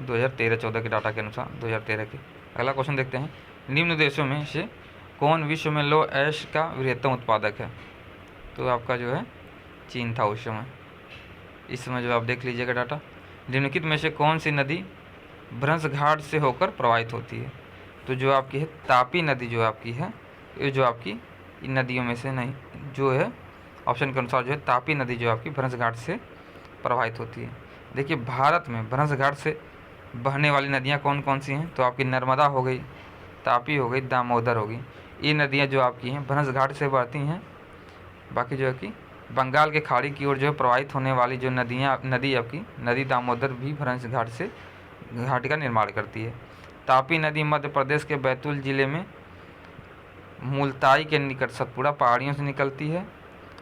2013-14 के डाटा के अनुसार 2013 के। अगला क्वेश्चन देखते हैं, निम्न देशों में से कौन विश्व में लो ऐश का वृहत्तम उत्पादक है? तो आपका जो है चीन था उस समय। इस समय जो आप देख लीजिएगा डाटा। निम्नलिखित में से कौन सी नदी भ्रंश घाट से होकर प्रवाहित होती है? तो जो आपकी है तापी नदी जो आपकी है, ये जो आपकी इन नदियों में से नहीं, जो है ऑप्शन के अनुसार जो है तापी नदी जो आपकी भ्रंश घाट से प्रवाहित होती है। देखिए भारत में भ्रंश घाट से बहने वाली नदियाँ कौन कौन सी हैं? तो आपकी नर्मदा हो गई, तापी हो गई, दामोदर होगी। ये नदियाँ जो आपकी हैं भ्रंश घाट से बहती हैं। बाकी जो है कि बंगाल के खाड़ी की ओर जो है प्रवाहित होने वाली जो नदी आपकी नदी दामोदर भी भ्रंश घाट से घाटी का निर्माण करती है। तापी नदी मध्य प्रदेश के बैतूल जिले में मुल्ताई के निकट सतपुड़ा पहाड़ियों से निकलती है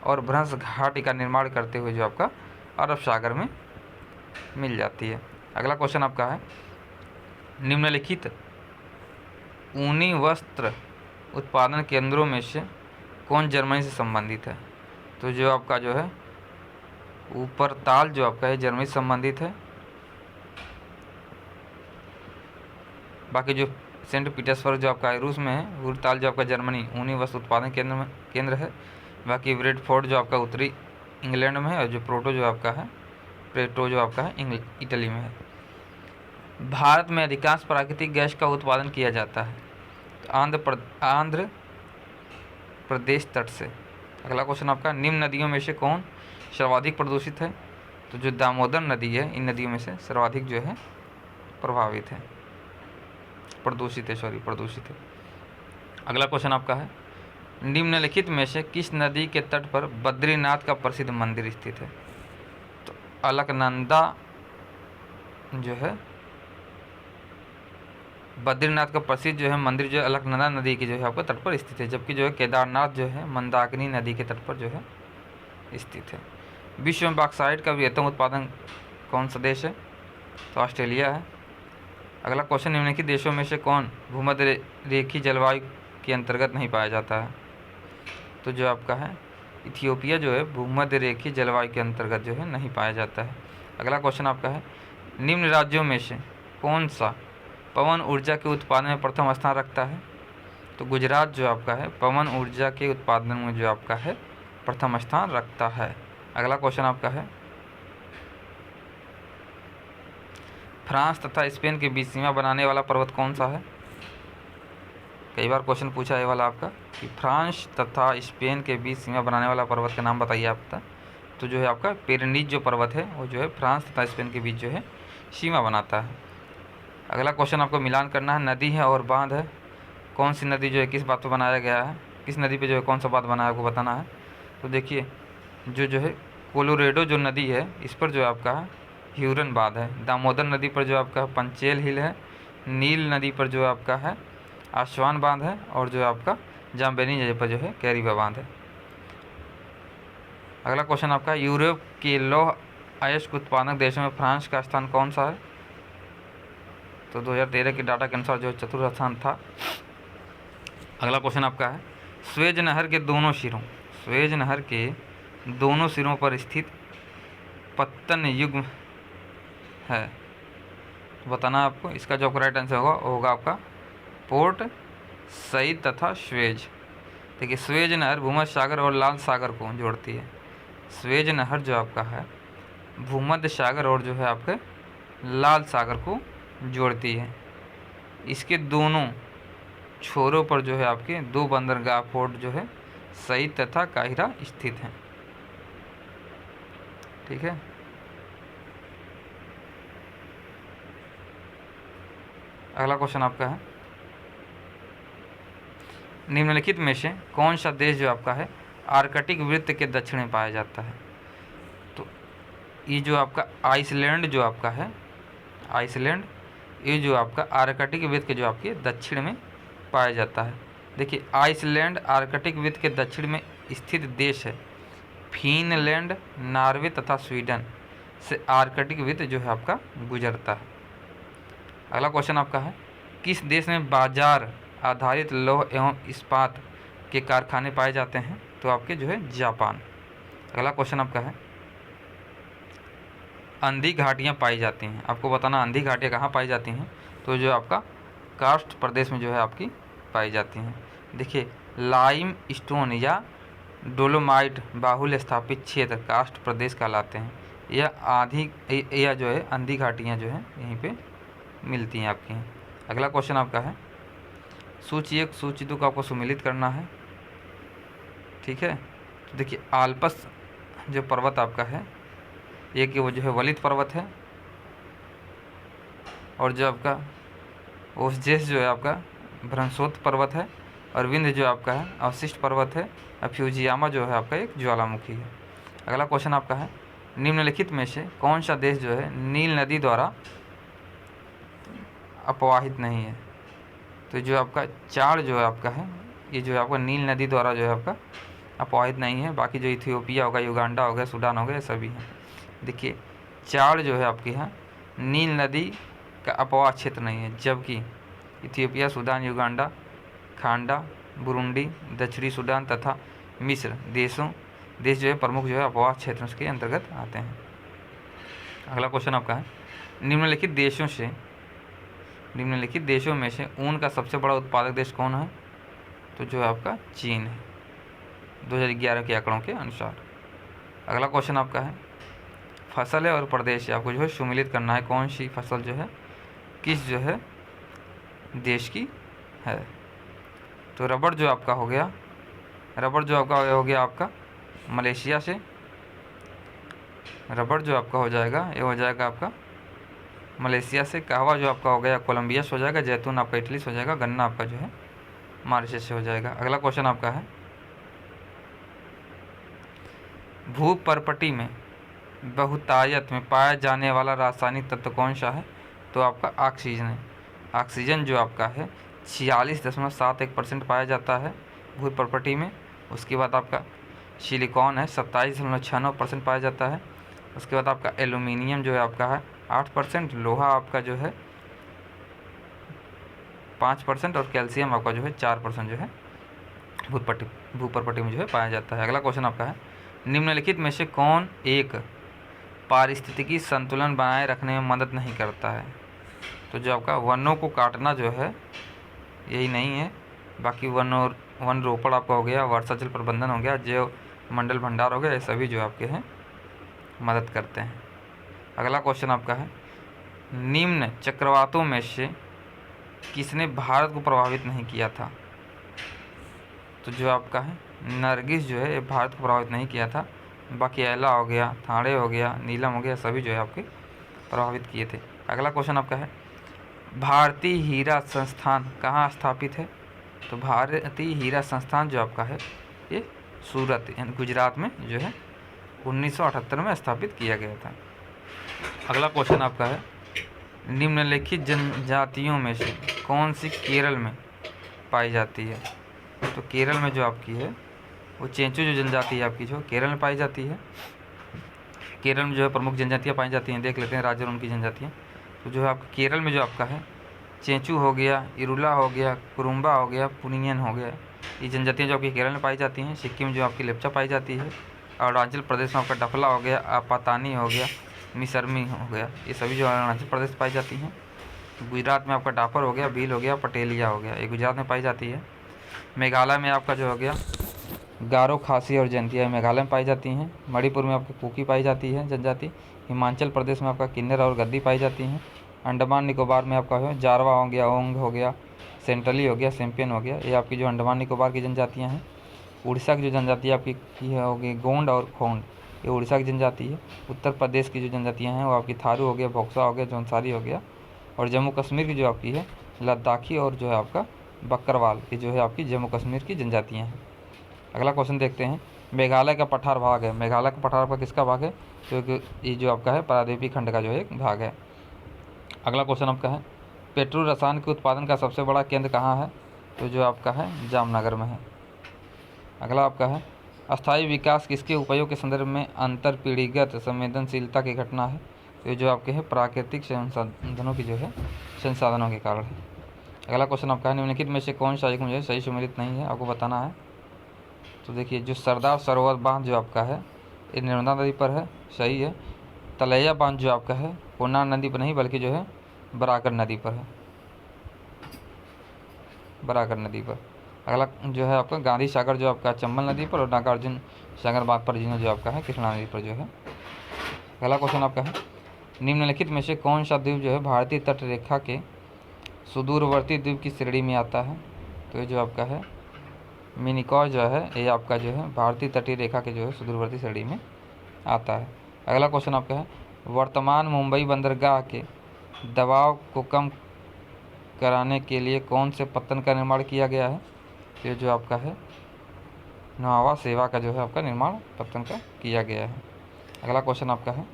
और भ्रंश घाटी का निर्माण करते हुए जो आपका अरब सागर में मिल जाती है। अगला क्वेश्चन आपका है, निम्नलिखित ऊनी वस्त्र उत्पादन केंद्रों में से कौन जर्मनी से संबंधित है? तो जो आपका जो है ऊपर ताल जो आपका है जर्मनी से संबंधित है। बाकी जो सेंट पीटर्सबर्ग जो आपका रूस में है, वुरताल जो आपका जर्मनी ऊनी वस्त्र उत्पादन केंद्र है। बाकी ब्रेडफोर्ड जो आपका उत्तरी इंग्लैंड में है, और जो प्रोटो जो आपका है प्रेटो जो आपका है इटली में है। भारत में अधिकांश प्राकृतिक गैस का उत्पादन किया जाता है आंध्र प्रदेश तट से। अगला क्वेश्चन आपका, निम्न नदियों में से कौन सर्वाधिक प्रदूषित है? तो जो दामोदर नदी है इन नदियों में से सर्वाधिक जो है प्रदूषित है। अगला क्वेश्चन आपका है, निम्नलिखित में से किस नदी के तट पर बद्रीनाथ का प्रसिद्ध मंदिर स्थित है? तो अलकनंदा जो है बद्रीनाथ का प्रसिद्ध जो है मंदिर जो है अलकनंदा नदी की जो है आपका तट पर स्थित है, जबकि जो है केदारनाथ जो है मंदाकिनी नदी के तट पर जो है स्थित है। विश्व में बॉक्साइट का बृहत्तम उत्पादन कौन सा देश है? तो ऑस्ट्रेलिया है। अगला क्वेश्चन, निम्नलिखित देशों में से कौन भूमध्य रेखीय जलवायु के अंतर्गत नहीं पाया जाता है? तो जो आपका है इथियोपिया जो है भूमध्य रेखीय जलवायु के अंतर्गत जो है नहीं पाया जाता है। अगला क्वेश्चन आपका है, निम्न राज्यों में से कौन सा पवन ऊर्जा के उत्पादन में प्रथम स्थान रखता है? तो गुजरात जो आपका है पवन ऊर्जा के उत्पादन में जो आपका है प्रथम स्थान रखता है। अगला क्वेश्चन आपका है, फ्रांस तथा स्पेन के बीच सीमा बनाने वाला पर्वत कौन सा है? कई बार क्वेश्चन पूछा है वाला आपका कि फ्रांस तथा स्पेन के बीच सीमा बनाने वाला पर्वत का नाम बताइए आपका। तो जो है आपका पिरेनीज जो पर्वत है वो जो है फ्रांस तथा स्पेन के बीच जो है सीमा बनाता है। अगला क्वेश्चन आपको मिलान करना है, नदी है और बांध है, कौन सी नदी जो है किस बात पर बनाया गया है, किस नदी पे जो है कौन सा बात बनाया आपको बताना है। तो देखिए जो है कोलोरेडो जो नदी है इस पर जो है आपका ह्यूरन बांध है, दामोदर नदी पर जो आपका पंचेल हिल है, नील नदी पर जो आपका है आसवान बांध है, और जो आपका जाम्बेनी नदी पर जो है कैरिबा बांध है। अगला क्वेश्चन आपका, यूरोप के लौह अयस्क उत्पादक देशों में फ्रांस का स्थान कौन सा है? तो 2013 के डाटा के अनुसार जो चतुर्थ स्थान था। अगला क्वेश्चन आपका है, स्वेज नहर के दोनों सिरों पर स्थित पत्तन युग्म है, तो बताना आपको इसका जो करेक्ट आंसर होगा आपका पोर्ट सईद तथा स्वेज। देखिए स्वेज नहर भूमध्य सागर और लाल सागर को जोड़ती है। स्वेज नहर जो आपका है भूमध्य सागर और जो है आपके लाल सागर को जोड़ती है। इसके दोनों छोरों पर जो है आपके दो बंदरगाह पोर्ट जो है सईद तथा काहिरा स्थित हैं। ठीक है, अगला क्वेश्चन आपका है, निम्नलिखित में से कौन सा देश जो आपका है आर्कटिक वृत्त के दक्षिण में पाया जाता है? तो ये जो आपका आइसलैंड जो आपका है आइसलैंड ये जो आपका आर्कटिक वृत्त के जो आपके दक्षिण में पाया जाता है। देखिए आइसलैंड आर्कटिक वृत्त के दक्षिण में स्थित देश है। फिनलैंड, नॉर्वे तथा स्वीडन से आर्कटिक वृत्त जो है आपका गुजरता है। अगला क्वेश्चन आपका है, किस देश में बाजार आधारित लौह एवं इस्पात के कारखाने पाए जाते हैं? तो आपके जो है जापान। अगला क्वेश्चन आपका है, अंधी घाटियाँ पाई जाती हैं, आपको बताना अंधी घाटियाँ कहाँ पाई जाती हैं? तो जो आपका कार्स्ट प्रदेश में जो है आपकी पाई जाती हैं। देखिए लाइम स्टोन या डोलोमाइट बाहुल्य स्थापित क्षेत्र कास्ट प्रदेश कहलाते हैं। यह जो है अंधी घाटियाँ जो है यहीं पे मिलती हैं आपकी। अगला क्वेश्चन आपका है, सूची 1 सूची 2 को आपको सुमिलित करना है। ठीक है, तो देखिए आल्पस जो पर्वत आपका है एक वो जो है वलित पर्वत है, और जो आपका ओसजेस जो है आपका भ्रंशोत पर्वत है, और विंध्य जो आपका है अवशिष्ट पर्वत है, और फ्यूजियामा जो है आपका एक ज्वालामुखी है। अगला क्वेश्चन आपका है, निम्नलिखित में से कौन सा देश जो है नील नदी द्वारा अपवाहित नहीं है? तो जो आपका चार जो है आपका है ये जो है आपका नील नदी द्वारा जो है आपका अपवाहित नहीं है। बाकी जो इथियोपिया होगा, युगांडा हो गया, सूडान हो गया, ये सभी हैं। देखिए चार जो है आपके यहाँ नील नदी का अपवाह क्षेत्र नहीं है, जबकि इथियोपिया, सूडान, युगांडा, खांडा, बुरुंडी, दक्षिणी सूडान तथा मिस्र देश जो है प्रमुख जो है अपवाह क्षेत्र के अंतर्गत आते हैं। अगला क्वेश्चन आपका है, निम्नलिखित देशों में से ऊन का सबसे बड़ा उत्पादक देश कौन है? तो जो है आपका चीन है 2011 के आंकड़ों के अनुसार। अगला क्वेश्चन आपका है, फसल है और प्रदेश है, आपको जो है सुमिलित करना है कौन सी फसल जो है किस जो है देश की है। तो रबड़ जो आपका हो गया आपका मलेशिया से, रबड़ जो आपका हो जाएगा ये हो जाएगा आपका मलेशिया से, कहवा जो आपका हो गया कोलंबिया से हो जाएगा, जैतून आपका इटली से हो जाएगा, गन्ना आपका जो है मॉरिशस से हो जाएगा। अगला क्वेश्चन आपका है, भूपर्पटी में बहुतायत में पाया जाने वाला रासायनिक तत्व कौन सा है? तो आपका ऑक्सीजन है। ऑक्सीजन जो आपका है 46.71% पाया जाता है भूपर्पटी में। उसके बाद आपका सिलिकॉन है 27.96% पाया जाता है। उसके बाद आपका एल्यूमिनियम जो है आपका है 8%, लोहा आपका जो है 5% और कैल्शियम आपका जो है 4% जो है भूपर्पटी में जो है पाया जाता है। अगला क्वेश्चन आपका है, निम्नलिखित में से कौन एक पारिस्थितिकी संतुलन बनाए रखने में मदद नहीं करता है? तो जो आपका वनों को काटना जो है यही नहीं है, बाकी वन रोपण आपका हो गया, वर्षा जल प्रबंधन हो गया, जैव मंडल भंडार हो गया, ये सभी जो आपके हैं मदद करते हैं। अगला क्वेश्चन आपका है, निम्न चक्रवातों में से किसने भारत को प्रभावित नहीं किया था? तो जो आपका है नरगिस जो है भारत को प्रभावित नहीं किया था, बाकी एला हो गया, थाड़े हो गया, नीलम हो गया, सभी जो है आपके प्रभावित किए थे। अगला क्वेश्चन आपका है, भारतीय हीरा संस्थान कहाँ स्थापित है? तो भारतीय हीरा संस्थान जो आपका है ये सूरत यानी गुजरात में जो है 1978 में स्थापित किया गया था। अगला क्वेश्चन आपका है, निम्नलिखित जनजातियों में से कौन सी केरल में पाई जाती है? तो केरल में जो आपकी है वो चेंचू जो जनजाति है आपकी जो केरल में पाई जाती है। केरल में जो है प्रमुख जनजातियाँ पाई जाती हैं, देख लेते हैं राज्य और उनकी जनजातियाँ। तो जो है आपका केरल में जो आपका है चेंचू हो गया, इरुला हो गया, कुरुम्बा हो गया, पुनियन हो गया, ये जनजातियाँ जो आपकी केरल में पाई जाती हैं। सिक्किम में जो आपकी लेप्चा पाई जाती है। अरुणाचल प्रदेश में आपका डफला हो गया, आपातानी हो गया, मिसरमी हो गया, ये सभी जो अरुणाचल प्रदेश पाई जाती हैं। गुजरात में आपका डाफर हो गया, भील हो गया, पटेलिया हो गया, ये गुजरात में पाई जाती है। मेघालय में आपका जो हो गया गारो, खासी और जयंतिया मेघालय में पाई जाती हैं। मणिपुर में आपकी कुकी पाई जाती है जनजाति। हिमाचल प्रदेश में आपका किन्नर और गद्दी पाई जाती हैं। अंडमान निकोबार में आपका है जारवा हो गया, ओंग हो गया, सेंट्रली हो गया, सैम्पियन हो गया, ये आपकी जो अंडमान निकोबार की जनजातियाँ हैं। उड़ीसा की जो जनजाति आपकी होगी गोंड और खोंड, ये उड़ीसा की जनजाति है। उत्तर प्रदेश की जो जनजातियाँ हैं वो आपकी थारू हो गया, भोक्सा हो गया, जौनसारी हो गया, और जम्मू कश्मीर की जो आपकी है लद्दाखी और जो है आपका बकरवाल, ये जो है आपकी जम्मू कश्मीर की जनजातियाँ हैं। अगला क्वेश्चन देखते हैं, मेघालय का पठार भाग है। मेघालय का पठार आपका किसका भाग है? तो ये जो आपका है पारादीपी खंड का जो है एक भाग है। अगला क्वेश्चन आपका है, पेट्रो रसायन के उत्पादन का सबसे बड़ा केंद्र कहाँ है? तो जो आपका है जामनगर में है। अगला आपका है, अस्थायी विकास किसके उपयोग के संदर्भ में अंतर पीढ़ीगत संवेदनशीलता की घटना है? तो ये जो आपके है प्राकृतिक संसाधनों की जो है संसाधनों के कारण है। अगला क्वेश्चन आपका है, निम्नलिखित में से कौन सा एक मुझे सही सम्मिलित नहीं है, आपको बताना है। तो देखिए जो सरदार सरोवर बांध जो आपका है ये नर्मदा नदी पर है, सही है। तलैया बांध जो आपका है कोन्नार नदी पर नहीं बल्कि जो है बराकर नदी पर है, बराकर नदी पर। अगला जो है आपका गांधी सागर जो आपका चंबल नदी पर, और नागार्जुन सागर बांध पर जो आपका है कृष्णा नदी पर जो है। अगला क्वेश्चन आपका है, निम्नलिखित में से कौन सा द्वीप जो है भारतीय तट रेखा के सुदूरवर्ती द्वीप की श्रेणी में आता है? तो ये जो आपका है मिनिकॉय जो है ये आपका जो है भारतीय तटीय रेखा के जो है सुदूरवर्ती श्रेणी में आता है। अगला क्वेश्चन आपका है, वर्तमान मुंबई बंदरगाह के दबाव को कम कराने के लिए कौन से पत्तन का निर्माण किया गया है? तो ये जो आपका है नौवा सेवा का जो है आपका निर्माण पत्तन का किया गया है। अगला क्वेश्चन आपका है,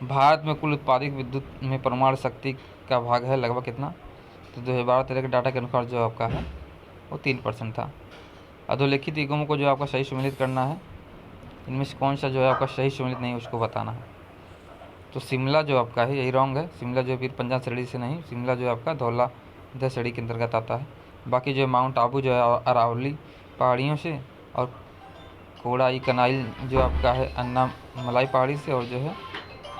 भारत में कुल उत्पादित विद्युत में परमाणु शक्ति का भाग है लगभग कितना? तो 2012-13 के डाटा के अनुसार जो आपका है वो 3% था। अधोलिखित निगमों को जो आपका सही सम्मिलित करना है, इनमें से कौन सा जो है आपका सही सम्मिलित नहीं उसको बताना है। तो शिमला जो आपका है यही रॉन्ग है, शिमला जो पीर पंजाब श्रेणी से नहीं, शिमला जो आपका धौला श्रेणी के अंतर्गत आता है। बाकी जो माउंट आबू जो है अरावली पहाड़ियों से, और कोड़ाई कनाइल जो आपका है अन्नामलाई पहाड़ी से, और जो है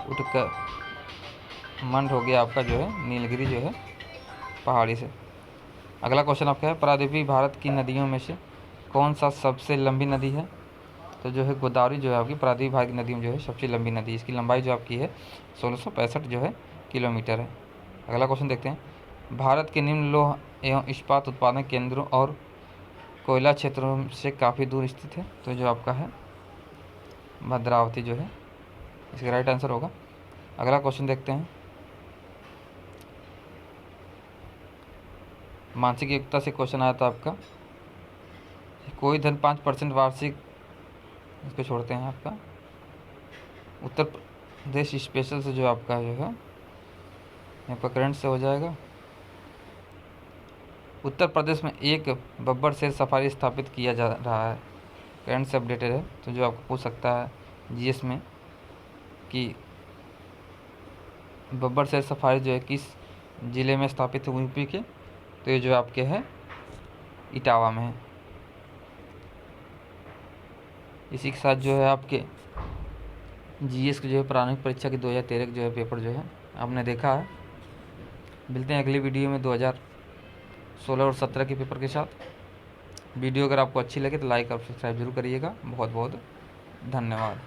उटकमंड हो गया आपका जो है नीलगिरी जो है पहाड़ी से। अगला क्वेश्चन आपका है, प्रायद्वीपीय भारत की नदियों में से कौन सा सबसे लंबी नदी है? तो जो है गोदावरी जो है आपकी प्रायद्वीपीय भारत की नदियों में जो है सबसे लंबी नदी, इसकी लंबाई जो आपकी है 1665 जो है किलोमीटर है। अगला क्वेश्चन देखते हैं, भारत के निम्न लौह एवं इस्पात उत्पादन केंद्रों और कोयला क्षेत्रों से काफ़ी दूर स्थित है। तो जो आपका है भद्रावती जो है इसका राइट आंसर होगा। अगला क्वेश्चन देखते हैं, मानसिक एकता से क्वेश्चन आया था आपका, कोई धन 5% वार्षिक, इसको छोड़ते हैं आपका। उत्तर प्रदेश स्पेशल से जो आपका जो है यहाँ पर करंट से हो जाएगा। उत्तर प्रदेश में एक बब्बर शेर सफारी स्थापित किया जा रहा है, करंट से अपडेटेड है। तो जो आपको पूछ सकता है जीएस में कि बब्बर शेर सफारी जो है किस ज़िले में स्थापित है यूपी के, तो ये जो आपके है इटावा में है। इसी के साथ जो है आपके जीएस के जो है प्रारंभिक परीक्षा की 2013 के जो है पेपर जो है आपने देखा है। मिलते हैं अगली वीडियो में 2016 और 17 के पेपर के साथ। वीडियो अगर आपको अच्छी लगे तो लाइक और सब्सक्राइब जरूर करिएगा। बहुत बहुत धन्यवाद।